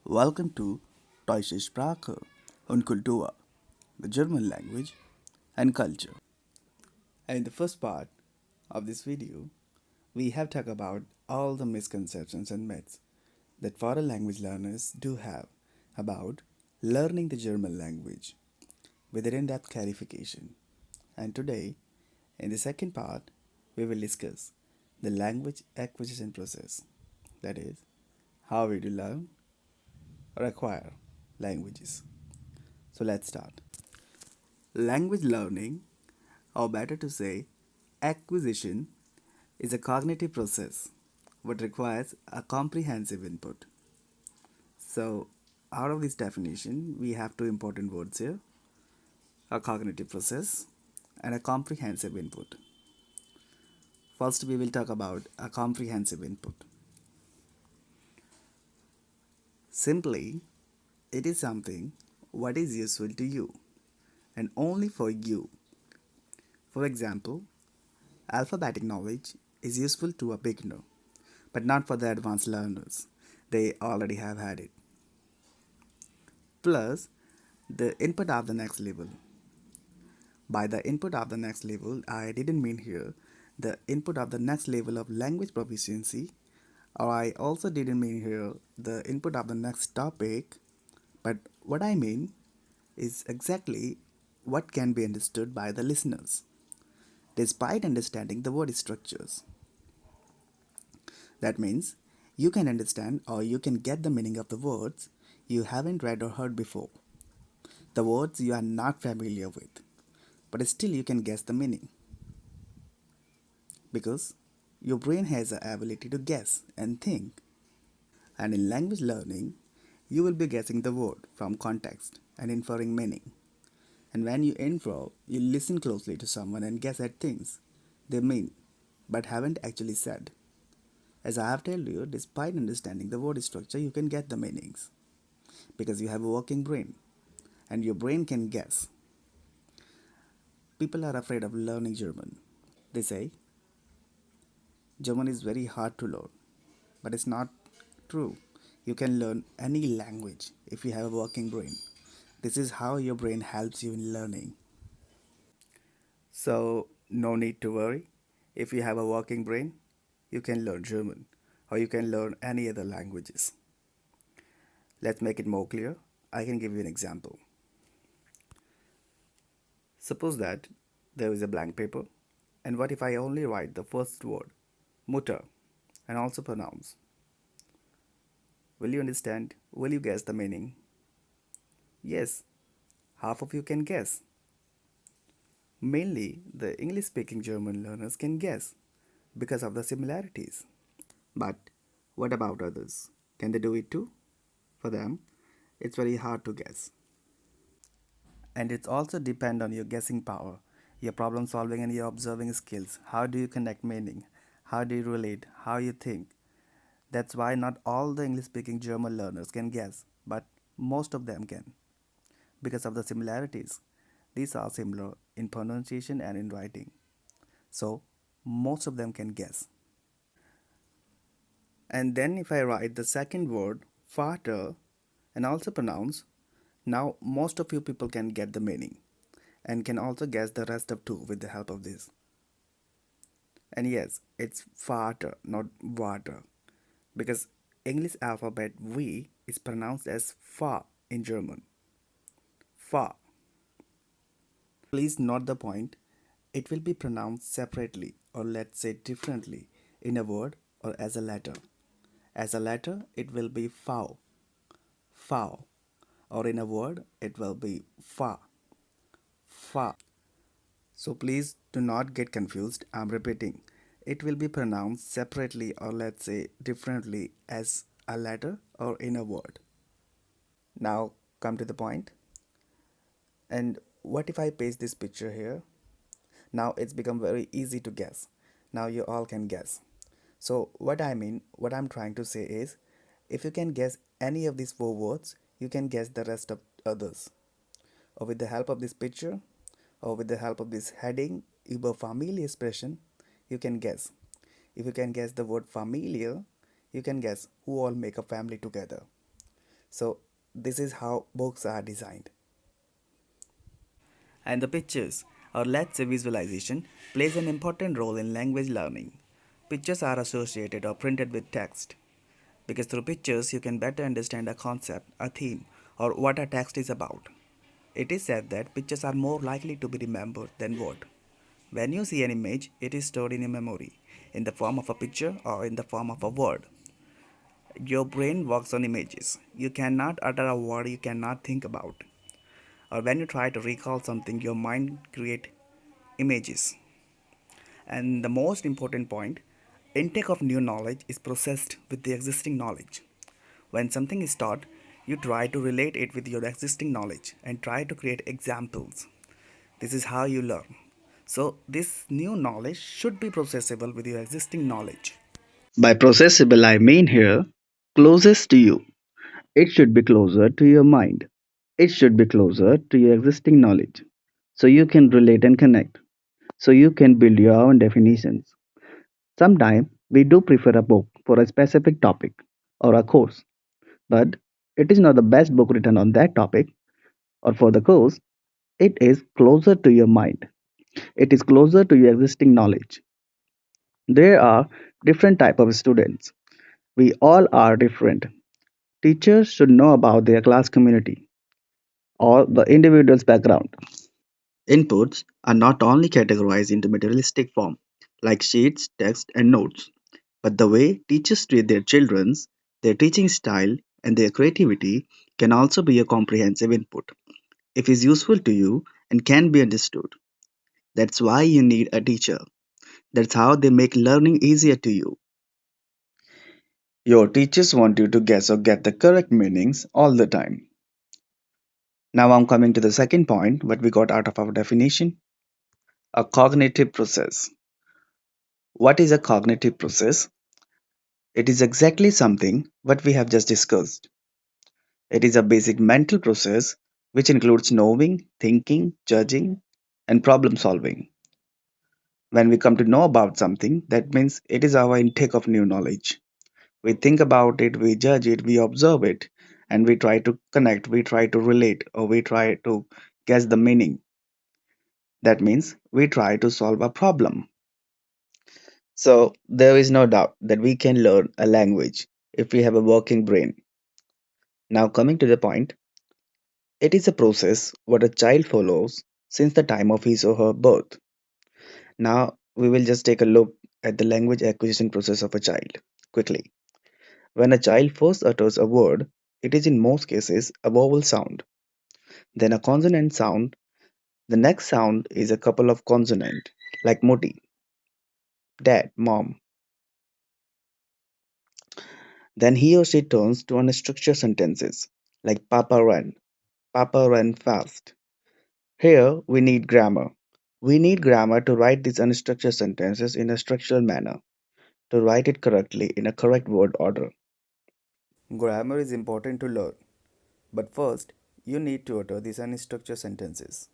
Welcome to Deutsche Sprache und Kultur, the German language and culture. And in the first part of this video, we have talked about all the misconceptions and myths that foreign language learners do have about learning the German language with an in-depth clarification. And today, in the second part, we will discuss the language acquisition process. That is, how we do learn or acquire languages. So let's start. Language learning, or better to say, acquisition, is a cognitive process which requires a comprehensive input. So, out of this definition, we have two important words here: a cognitive process and a comprehensive input. First, we will talk about a comprehensive input. Simply, it is something what is useful to you and only for you. For example, alphabetic knowledge is useful to a beginner, but not for the advanced learners. They already have had it. Plus, the input of the next level. By the input of the next level, I didn't mean here the input of the next level of language proficiency, or I also didn't mean here the input of the next topic, but what I mean is exactly what can be understood by the listeners, despite understanding the word structures. That means you can understand or you can get the meaning of the words you haven't read or heard before, the words you are not familiar with, but still you can guess the meaning. Because your brain has the ability to guess and think. And in language learning, you will be guessing the word from context and inferring meaning. And when you infer, you listen closely to someone and guess at things they mean but haven't actually said. As I have told you, despite understanding the word structure, you can get the meanings because you have a working brain and your brain can guess. People are afraid of learning German. They say German is very hard to learn, but it's not true. You can learn any language if you have a working brain. This is how your brain helps you in learning. So, no need to worry. If you have a working brain, you can learn German or you can learn any other languages. Let's make it more clear. I can give you an example. Suppose that there is a blank paper, and what if I only write the first word, Mutter, and also pronounce? Will you understand? Will you guess the meaning? Yes, half of you can guess. Mainly, the English speaking German learners can guess because of the similarities. But what about others? Can they do it too? For them, it's very hard to guess. And it's also depend on your guessing power, your problem solving and your observing skills. How do you connect meaning? How do you relate? How you think? That's why not all the English speaking German learners can guess, but most of them can because of the similarities. These are similar in pronunciation and in writing. So most of them can guess. And then if I write the second word, Vater, and also pronounce, now most of you people can get the meaning and can also guess the rest of two with the help of this. And yes, it's Vater, not water, because English alphabet V is pronounced as Fa in German. Fa. Please note the point. It will be pronounced separately or let's say differently in a word or as a letter. As a letter, it will be fau, fau, or in a word, it will be fa, fa. So please do not get confused. I'm repeating. It will be pronounced separately or let's say differently as a letter or in a word. Now come to the point. And what if I paste this picture here? Now it's become very easy to guess. Now you all can guess. So what I'm trying to say is, if you can guess any of these four words, you can guess the rest of others. Or with the help of this picture, or with the help of this heading, über Familie expression, you can guess. If you can guess the word familiar, you can guess who all make a family together. So this is how books are designed. And the pictures, or let's say visualization, plays an important role in language learning. Pictures are associated or printed with text because through pictures you can better understand a concept, a theme, or what a text is about. It is said that pictures are more likely to be remembered than word. When you see an image, it is stored in your memory in the form of a picture or in the form of a word. Your brain works on images. You cannot utter a word you cannot think about. Or when you try to recall something, your mind create images. And the most important point, intake of new knowledge is processed with the existing knowledge. When something is taught, you try to relate it with your existing knowledge and try to create examples. This is how you learn. So, this new knowledge should be processable with your existing knowledge. By processable, I mean here closest to you. It should be closer to your mind. It should be closer to your existing knowledge. So you can relate and connect. So you can build your own definitions. Sometimes we do prefer a book for a specific topic or a course, but it is not the best book written on that topic or for the course. It is closer to your mind. It is closer to your existing knowledge. There are different type of students. We all are different. Teachers should know about their class community or the individual's background. Inputs are not only categorized into materialistic form, like sheets, text, and notes, but the way teachers treat their children, their teaching style, and their creativity can also be a comprehensive input if is useful to you and can be understood. That's why you need a teacher. That's how they make learning easier to you. Your teachers want you to guess or get the correct meanings all the time. Now I'm coming to the second point, what we got out of our definition, a cognitive process. What is a cognitive process? It is exactly something what we have just discussed. It is a basic mental process which includes knowing, thinking, judging, and problem solving. When we come to know about something, that means it is our intake of new knowledge. We think about it, we judge it, we observe it, and we try to connect, we try to relate, or we try to guess the meaning. That means we try to solve a problem. So, there is no doubt that we can learn a language if we have a working brain. Now, coming to the point, it is a process what a child follows since the time of his or her birth. Now, we will just take a look at the language acquisition process of a child quickly. When a child first utters a word, it is in most cases a vowel sound, then a consonant sound. The next sound is a couple of consonant like moti, dad, mom. Then he or she turns to unstructured sentences like Papa ran fast. Here we need grammar. We need grammar to write these unstructured sentences in a structural manner, to write it correctly in a correct word order. Grammar is important to learn, but first you need to utter these unstructured sentences.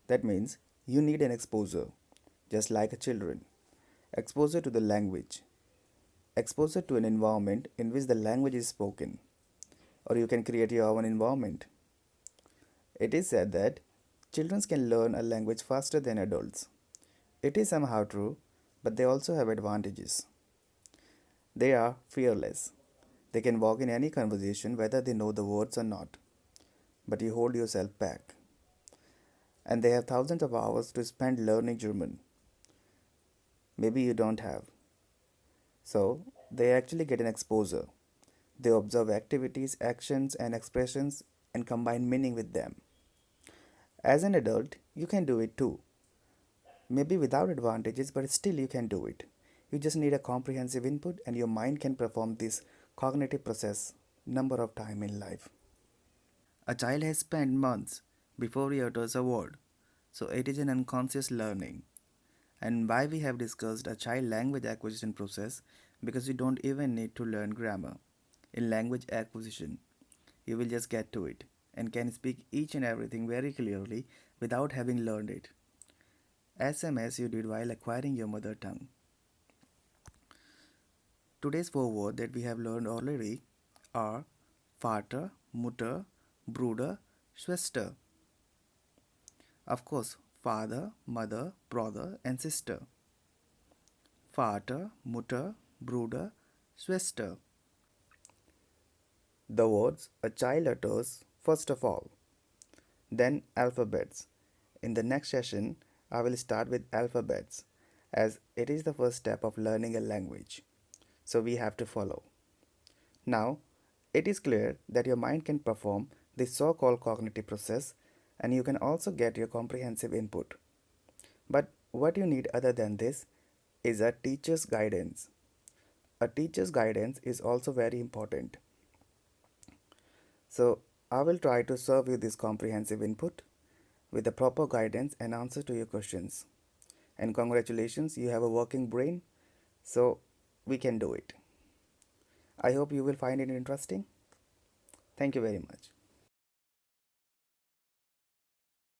That means you need an exposure, just like a children. Exposure to the language, exposure to an environment in which the language is spoken, or you can create your own environment. It is said that children can learn a language faster than adults. It is somehow true, but they also have advantages. They are fearless. They can walk in any conversation whether they know the words or not, but you hold yourself back. And they have thousands of hours to spend learning German. Maybe you don't have. So, they actually get an exposure. They observe activities, actions, and expressions and combine meaning with them. As an adult, you can do it too. Maybe without advantages, but still you can do it. You just need a comprehensive input and your mind can perform this cognitive process number of time in life. A child has spent months before he utters a word, so it is an unconscious learning. And why we have discussed a child language acquisition process, because you don't even need to learn grammar. In language acquisition, you will just get to it and can speak each and everything very clearly without having learned it, as same as you did while acquiring your mother tongue. Today's four words that we have learned already are Vater, Mutter, Bruder, Schwester. Of course, father, mother, brother, and sister. Vater, Mutter, Bruder, Schwester. The words a child utters first of all, then alphabets. In the next session, I will start with alphabets as it is the first step of learning a language. So we have to follow. Now, it is clear that your mind can perform this so called cognitive process and you can also get your comprehensive input. But what you need other than this is a teacher's guidance. A teacher's guidance is also very important. So, I will try to serve you this comprehensive input with the proper guidance and answer to your questions. And congratulations, you have a working brain, so we can do it. I hope you will find it interesting. Thank you very much.